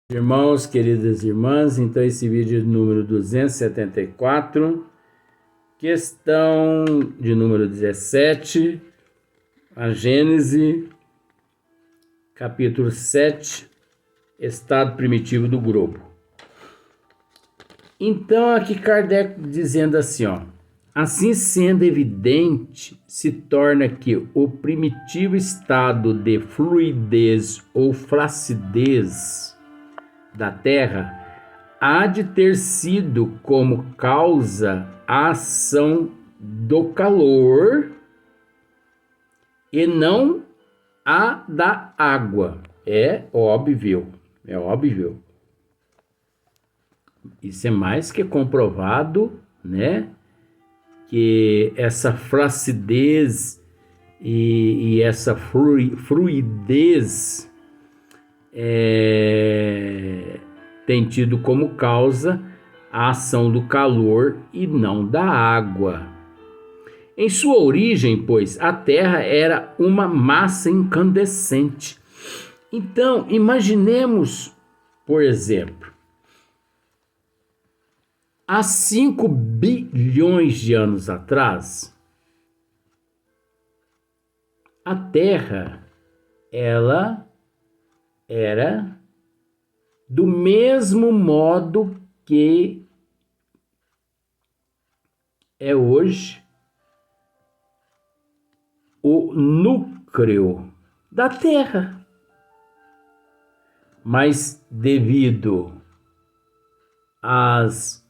Irmãos, queridas irmãs, então esse vídeo número 274, questão de número 17, a Gênese, capítulo 7, estado primitivo do globo. Então aqui Kardec dizendo assim, assim sendo evidente, se torna que o primitivo estado de fluidez ou flacidez da Terra há de ter sido como causa a ação do calor e não a da água. É óbvio. Isso é mais que comprovado, né? Que essa flacidez e essa fluidez tem tido como causa a ação do calor e não da água. Em sua origem, pois, a Terra era uma massa incandescente. Então, imaginemos, por exemplo, há 5 bilhões de anos atrás, a Terra, ela era do mesmo modo que é hoje o núcleo da Terra. Mas devido às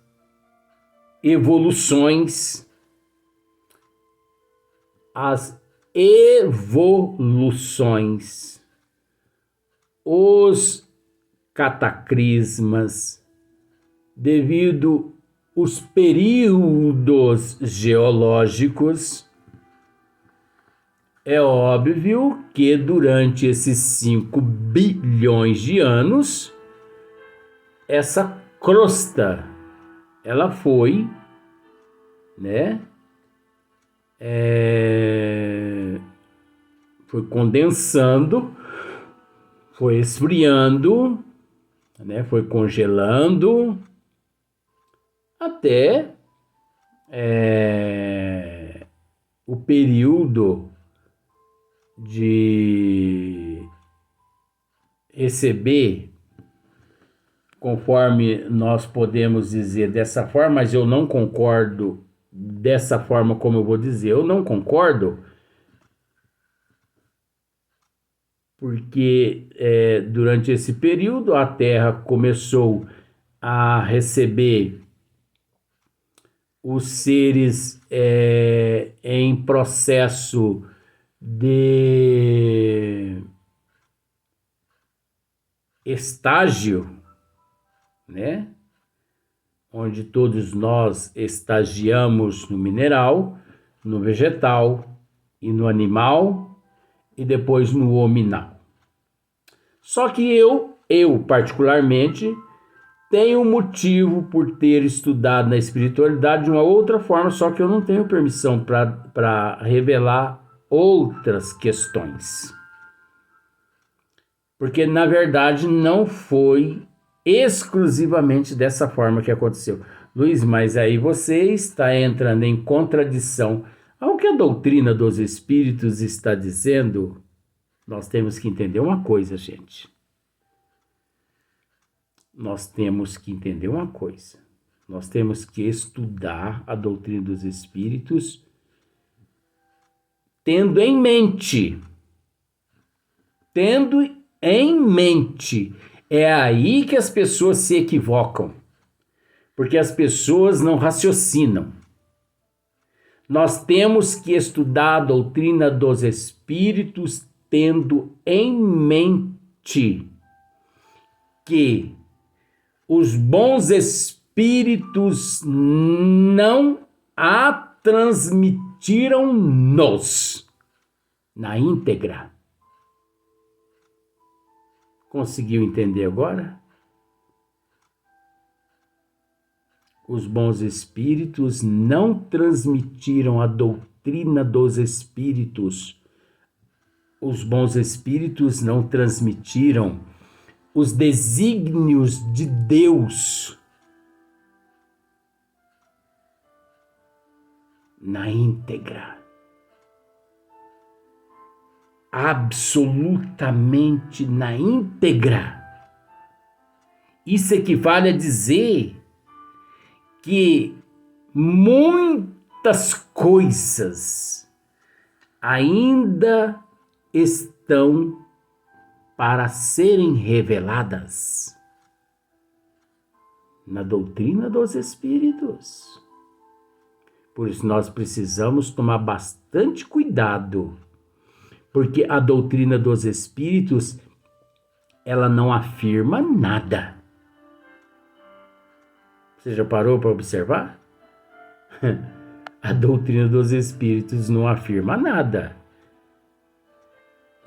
evoluções, os cataclismas, devido aos períodos geológicos, é óbvio que durante esses 5 bilhões de anos, essa crosta, ela foi, foi condensando, foi esfriando, foi congelando, até o período de receber, conforme nós podemos dizer dessa forma, mas eu não concordo dessa forma como eu vou dizer. Eu não concordo porque durante esse período a Terra começou a receber os seres em processo de estágio, onde todos nós estagiamos no mineral, no vegetal e no animal e depois no hominal. Só que eu particularmente tenho motivo por ter estudado na espiritualidade de uma outra forma, só que eu não tenho permissão para revelar outras questões. Porque, na verdade, não foi exclusivamente dessa forma que aconteceu. Luiz, mas aí você está entrando em contradição ao que a doutrina dos espíritos está dizendo. Nós temos que entender uma coisa, gente. Nós temos que estudar a doutrina dos espíritos tendo em mente. É aí que as pessoas se equivocam, porque as pessoas não raciocinam. Nós temos que estudar a doutrina dos espíritos tendo em mente que os bons espíritos não a transmitiram-nos na íntegra. Conseguiu entender agora? Os bons espíritos não transmitiram a doutrina dos espíritos. Os bons espíritos não transmitiram os desígnios de Deus na íntegra, absolutamente na íntegra. Isso equivale a dizer que muitas coisas ainda estão para serem reveladas na doutrina dos Espíritos. Por isso nós precisamos tomar bastante cuidado, porque a doutrina dos Espíritos, ela não afirma nada. Você já parou para observar? A doutrina dos Espíritos não afirma nada.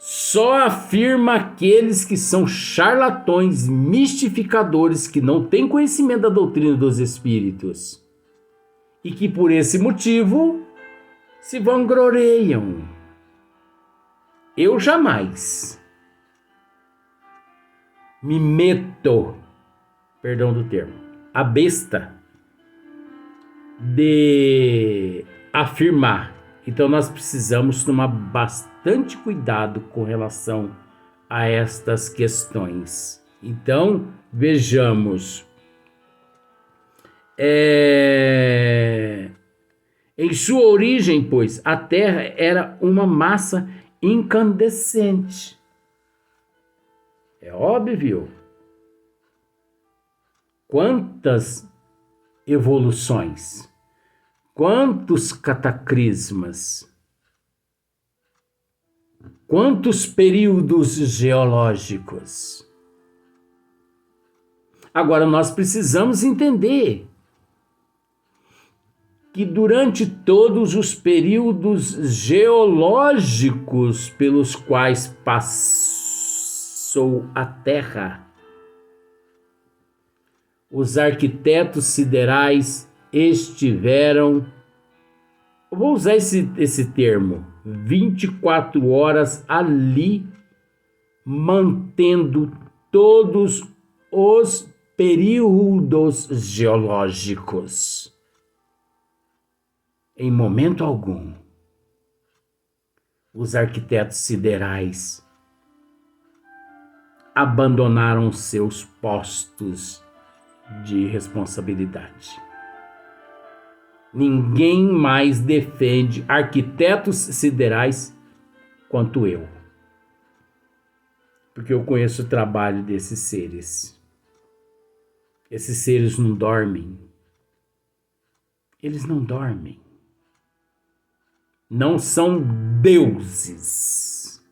Só afirma aqueles que são charlatões, mistificadores, que não têm conhecimento da doutrina dos Espíritos e que por esse motivo se vangloriam. Eu jamais me meto, perdão do termo, a besta de afirmar. Então nós precisamos tomar bastante cuidado com relação a estas questões. Então, vejamos. Em sua origem, pois, a Terra era uma massa incandescente. É óbvio. Quantas evoluções, quantos cataclismas, quantos períodos geológicos. Agora nós precisamos entender que durante todos os períodos geológicos pelos quais passou a Terra, os arquitetos siderais estiveram, vou usar esse termo, 24 horas ali, mantendo todos os períodos geológicos. Em momento algum, os arquitetos siderais abandonaram seus postos de responsabilidade. Ninguém mais defende arquitetos siderais quanto eu, porque eu conheço o trabalho desses seres. Esses seres não dormem. Eles não dormem. Não são deuses.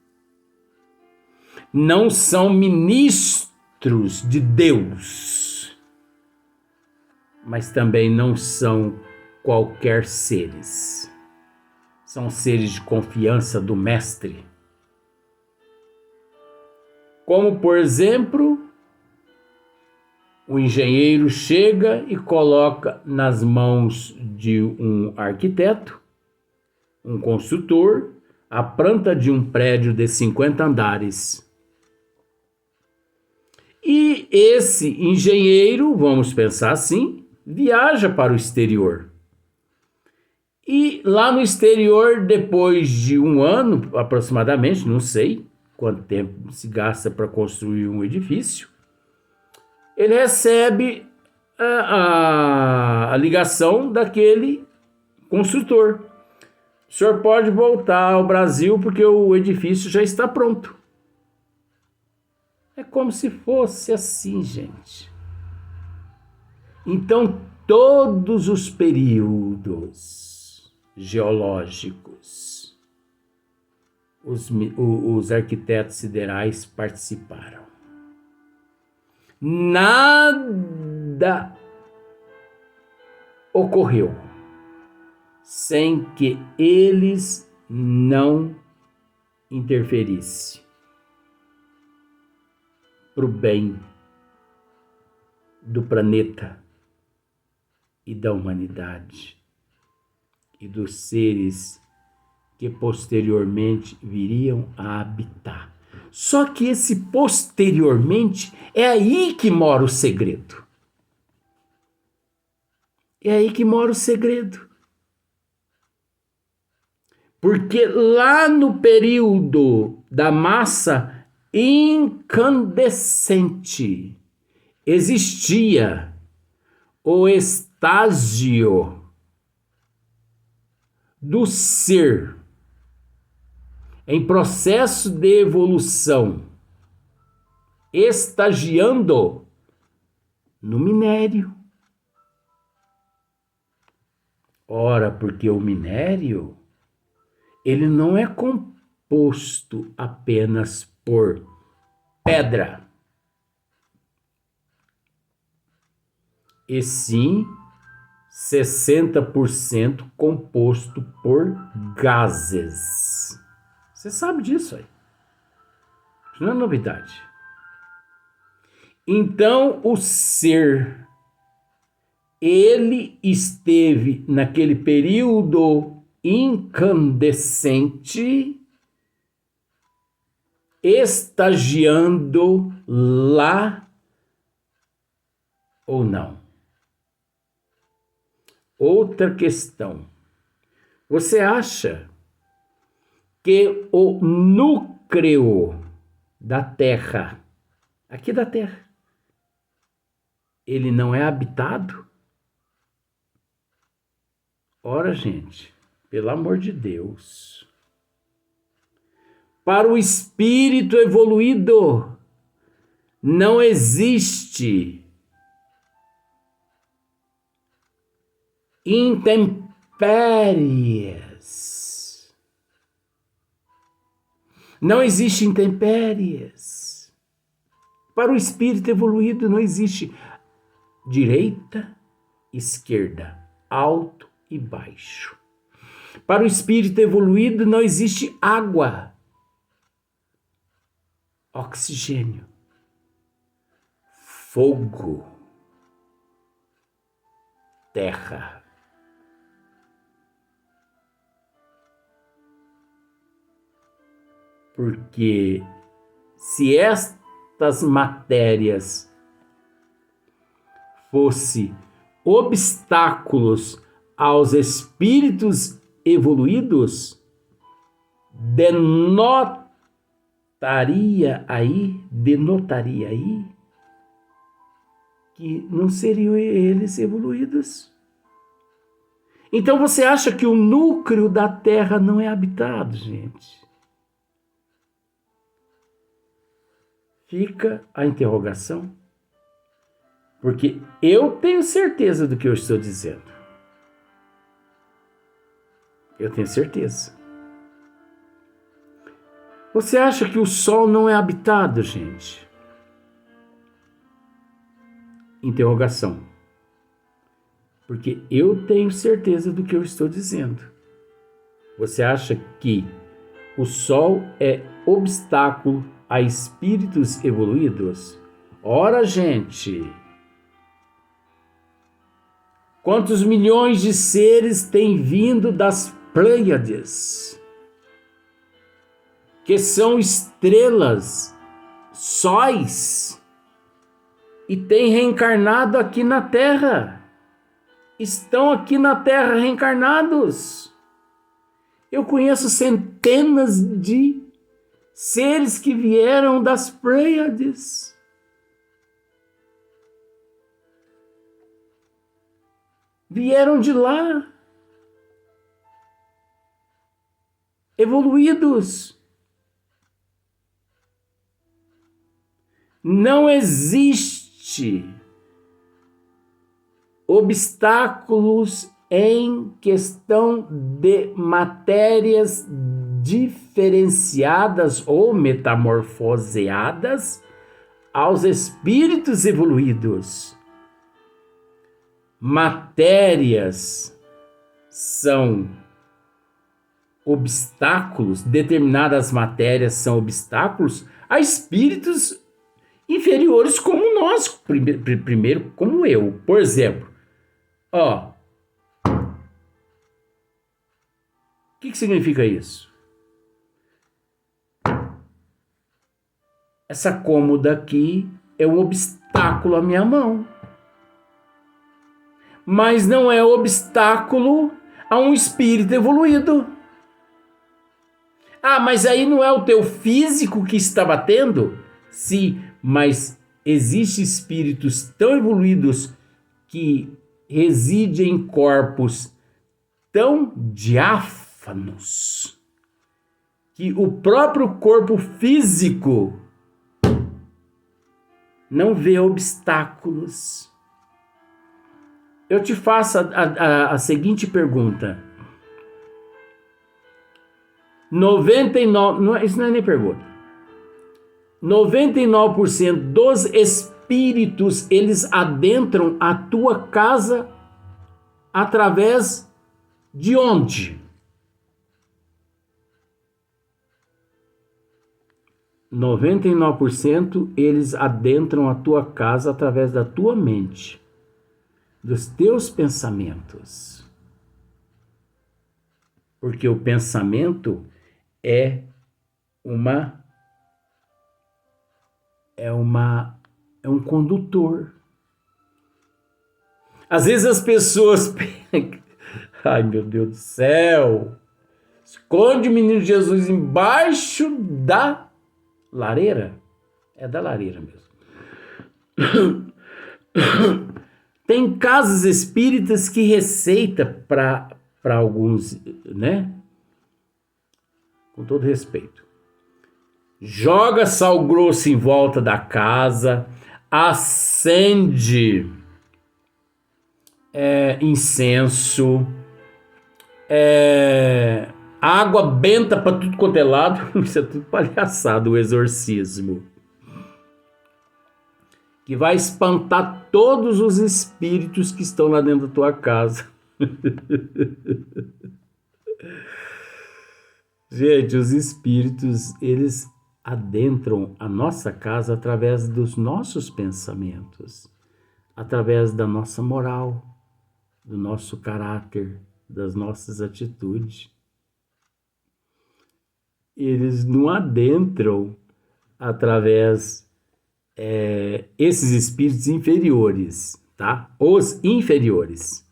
Não são ministros de Deus. Mas também não são qualquer seres. São seres de confiança do Mestre. Como, por exemplo, o engenheiro chega e coloca nas mãos de um arquiteto, um construtor, a planta de um prédio de 50 andares. E esse engenheiro, vamos pensar assim, viaja para o exterior. E lá no exterior, depois de um ano aproximadamente, não sei quanto tempo se gasta para construir um edifício, ele recebe a ligação daquele construtor. O senhor pode voltar ao Brasil porque o edifício já está pronto. É como se fosse assim, gente. Então, todos os períodos geológicos, os arquitetos siderais participaram. Nada ocorreu sem que eles não interferissem para o bem do planeta e da humanidade e dos seres que posteriormente viriam a habitar. Só que esse posteriormente é aí que mora o segredo. É aí que mora o segredo. Porque lá no período da massa incandescente existia o estágio do ser em processo de evolução, estagiando no minério. Ora, porque o minério, ele não é composto apenas por pedra, e sim 60% composto por gases. Você sabe disso aí. Isso não é novidade. Então, o ser, ele esteve naquele período incandescente, estagiando lá ou não. Outra questão. Você acha que o núcleo da Terra, aqui da Terra, ele não é habitado? Ora, gente, pelo amor de Deus. Para o espírito evoluído, não existe intempéries. Não existe intempéries. Para o espírito evoluído não existe direita, esquerda, alto e baixo. Para o espírito evoluído não existe água, oxigênio, fogo, terra. Porque se estas matérias fossem obstáculos aos espíritos evoluídos, denotaria aí que não seriam eles evoluídos. Então você acha que o núcleo da Terra não é habitado, gente? Fica a interrogação, porque eu tenho certeza do que eu estou dizendo. Eu tenho certeza. Você acha que o Sol não é habitado, gente? Interrogação. Porque eu tenho certeza do que eu estou dizendo. Você acha que o Sol é obstáculo a espíritos evoluídos? Ora, gente, quantos milhões de seres têm vindo das Pleiades, que são estrelas, sóis, e têm reencarnado aqui na Terra? Estão aqui na Terra reencarnados. Eu conheço centenas de seres que vieram das Pleiades. Vieram de lá, evoluídos. Não existe obstáculos em questão de matérias diferenciadas ou metamorfoseadas aos espíritos evoluídos. Matérias são obstáculos, determinadas matérias são obstáculos a espíritos inferiores como nós, primeiro como eu. Por exemplo, o que significa isso? essa cômoda aqui é um obstáculo à minha mão. Mas não é obstáculo a um espírito evoluído. Ah, mas aí não é o teu físico que está batendo? Sim, mas existem espíritos tão evoluídos que residem em corpos tão diáfanos que o próprio corpo físico não vê obstáculos. Eu te faço a seguinte pergunta. 99, isso não é nem pergunta. 99% dos espíritos, eles adentram a tua casa através de onde? 99% eles adentram a tua casa através da tua mente, dos teus pensamentos. Porque o pensamento é um condutor. Às vezes as pessoas ai, meu Deus do céu, esconde o menino Jesus embaixo da lareira. É da lareira mesmo. Tem casas espíritas que receita para alguns, né? Com todo respeito. Joga sal grosso em volta da casa, acende incenso, água benta para tudo quanto é lado. Isso é tudo palhaçada, o exorcismo. Que vai espantar todos os espíritos que estão lá dentro da tua casa. Gente, os espíritos, eles adentram a nossa casa através dos nossos pensamentos, através da nossa moral, do nosso caráter, das nossas atitudes. Eles não adentram através esses espíritos inferiores, tá? Os inferiores.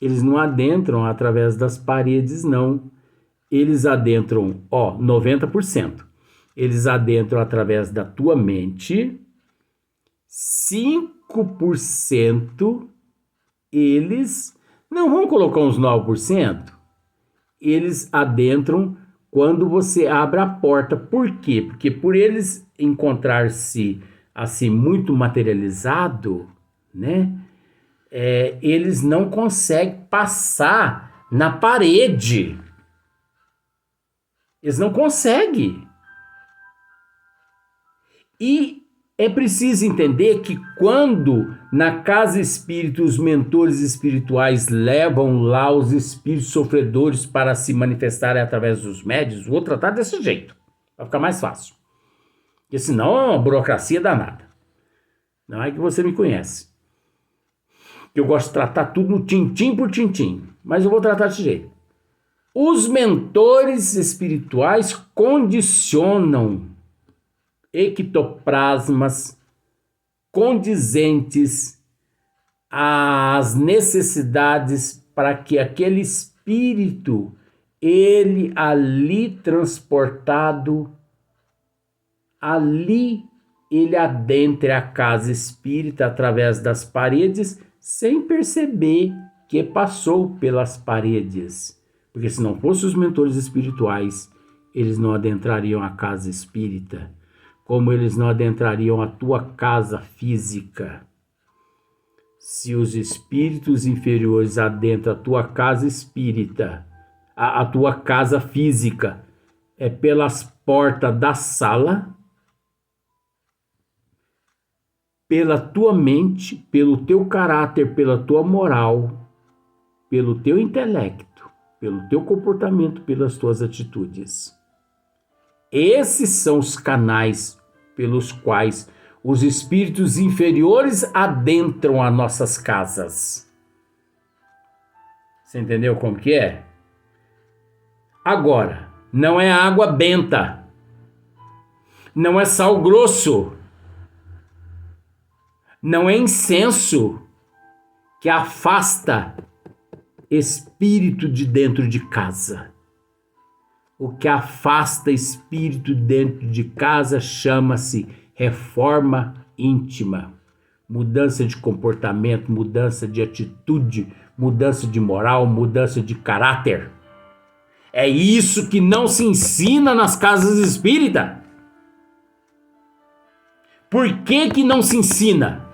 Eles não adentram através das paredes, não. Eles adentram, 90%. Eles adentram através da tua mente. 5% eles, não vamos colocar uns 9%, eles adentram quando você abre a porta. Por quê? Porque por eles encontrar-se assim muito materializado, né? Eles não conseguem passar na parede. Eles não conseguem. E é preciso entender que quando na casa espírita os mentores espirituais levam lá os espíritos sofredores para se manifestarem através dos médiuns, vou tratar desse jeito, vai ficar mais fácil. Porque senão é uma burocracia danada. Não é que você me conhece. Eu gosto de tratar tudo no tintim por tintim, mas eu vou tratar desse jeito. Os mentores espirituais condicionam ectoplasmas condizentes às necessidades para que aquele espírito, ele ali transportado, ali ele adentre a casa espírita através das paredes, sem perceber que passou pelas paredes. Porque se não fossem os mentores espirituais, eles não adentrariam a casa espírita, como eles não adentrariam a tua casa física. Se os espíritos inferiores adentram a tua casa espírita, a tua casa física, é pelas portas da sala, pela tua mente, pelo teu caráter, pela tua moral, pelo teu intelecto, pelo teu comportamento, pelas tuas atitudes. Esses são os canais pelos quais os espíritos inferiores adentram as nossas casas. Você entendeu como que é? Agora, não é água benta. não é sal grosso, não é incenso que afasta espírito de dentro de casa. O que afasta espírito dentro de casa chama-se reforma íntima. Mudança de comportamento, mudança de atitude, mudança de moral, mudança de caráter. É isso que não se ensina nas casas espíritas. Por que que não se ensina?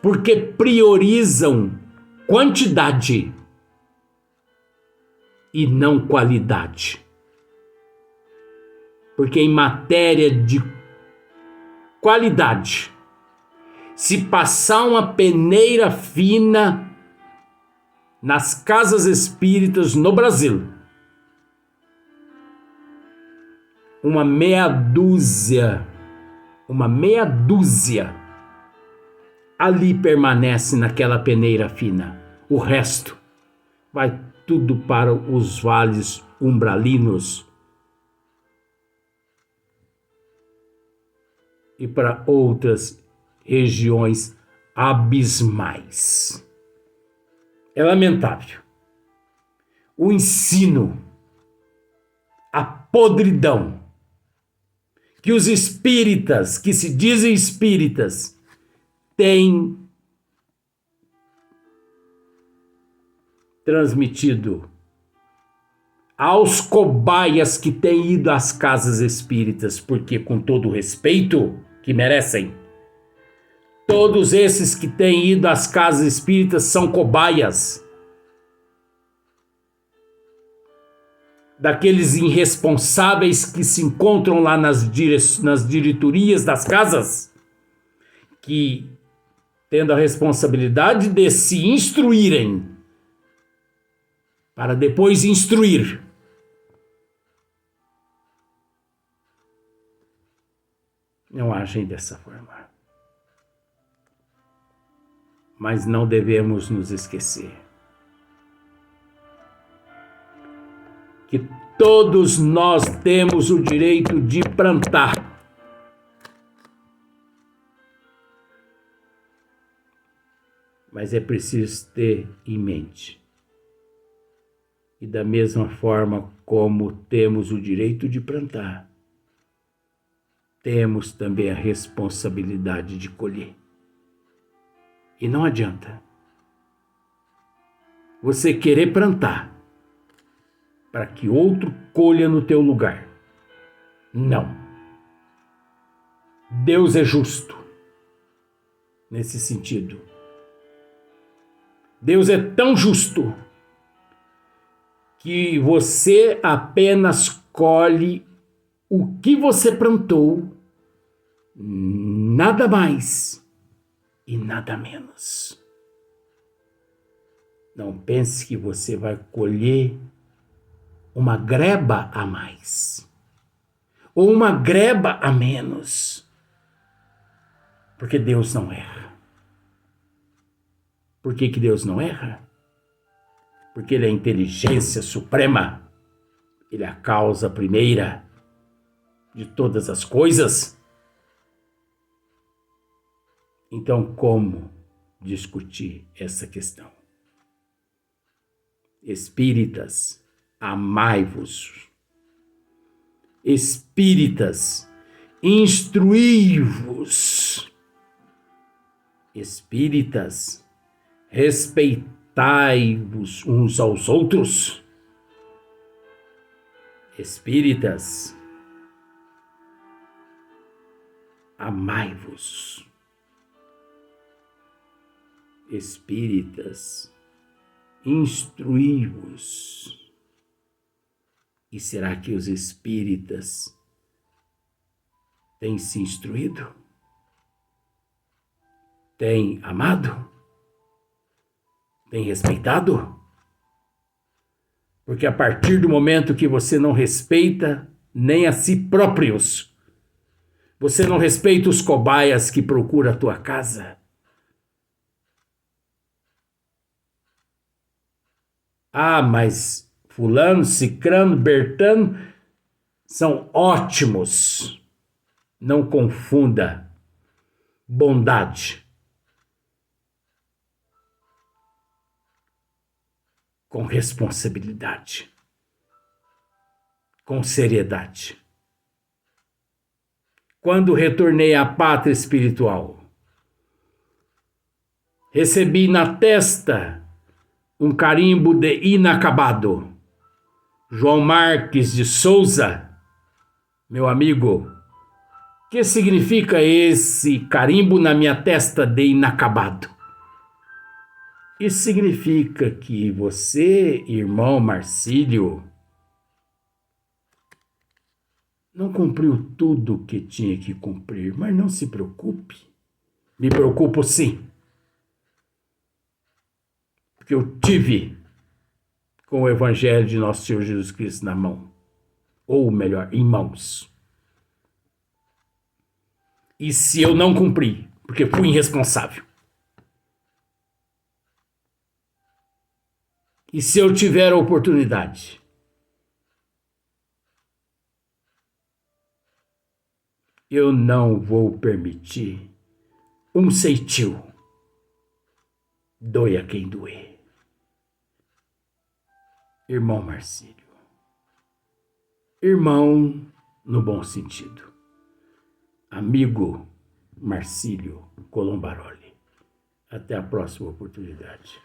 Porque priorizam quantidade e não qualidade. Porque em matéria de qualidade, se passar uma peneira fina nas casas espíritas no Brasil, uma meia dúzia ali permanece naquela peneira fina. O resto vai tudo para os vales umbralinos e para outras regiões abismais. É lamentável. O ensino, a podridão que os espíritas, que se dizem espíritas, têm transmitido aos cobaias que têm ido às casas espíritas, porque, com todo o respeito que merecem, todos esses que têm ido às casas espíritas são cobaias daqueles irresponsáveis que se encontram lá nas diretorias das casas, que, tendo a responsabilidade de se instruírem, para depois instruir, não agem dessa forma. Mas não devemos nos esquecer que todos nós temos o direito de plantar. Mas é preciso ter em mente. E da mesma forma como temos o direito de plantar, temos também a responsabilidade de colher. E não adianta você querer plantar para que outro colha no teu lugar. Não. Deus é justo nesse sentido. Deus é tão justo que você apenas colhe o que você plantou, nada mais e nada menos. Não pense que você vai colher uma greba a mais ou uma greba a menos, porque Deus não erra. Por que Deus não erra? Porque Ele é a inteligência suprema, Ele é a causa primeira de todas as coisas. Então, como discutir essa questão? Espíritas, amai-vos. Espíritas, instruí-vos. Espíritas, respeitai-vos uns aos outros. Espíritas, amai-vos. Espíritas, instruí-vos. E será que os espíritas têm se instruído? Têm amado? Têm respeitado? Porque a partir do momento que você não respeita nem a si próprios, você não respeita os cobaias que procuram a tua casa. Ah, mas fulano, cicrano, bertano são ótimos. Não confunda bondade com responsabilidade, com seriedade. Quando retornei à pátria espiritual, recebi na testa um carimbo de inacabado. João Marques de Souza, meu amigo, o que significa esse carimbo na minha testa de inacabado? Isso significa que você, irmão Marcílio, não cumpriu tudo o que tinha que cumprir, mas não se preocupe. Me preocupo sim. Porque eu tive com o Evangelho de Nosso Senhor Jesus Cristo na mão. Ou melhor, em mãos. E se eu não cumpri, porque fui irresponsável. E se eu tiver a oportunidade, eu não vou permitir um ceitil. Doia quem doer. Irmão Marcílio. Irmão no bom sentido. Amigo Marcílio Colombaroli. Até a próxima oportunidade.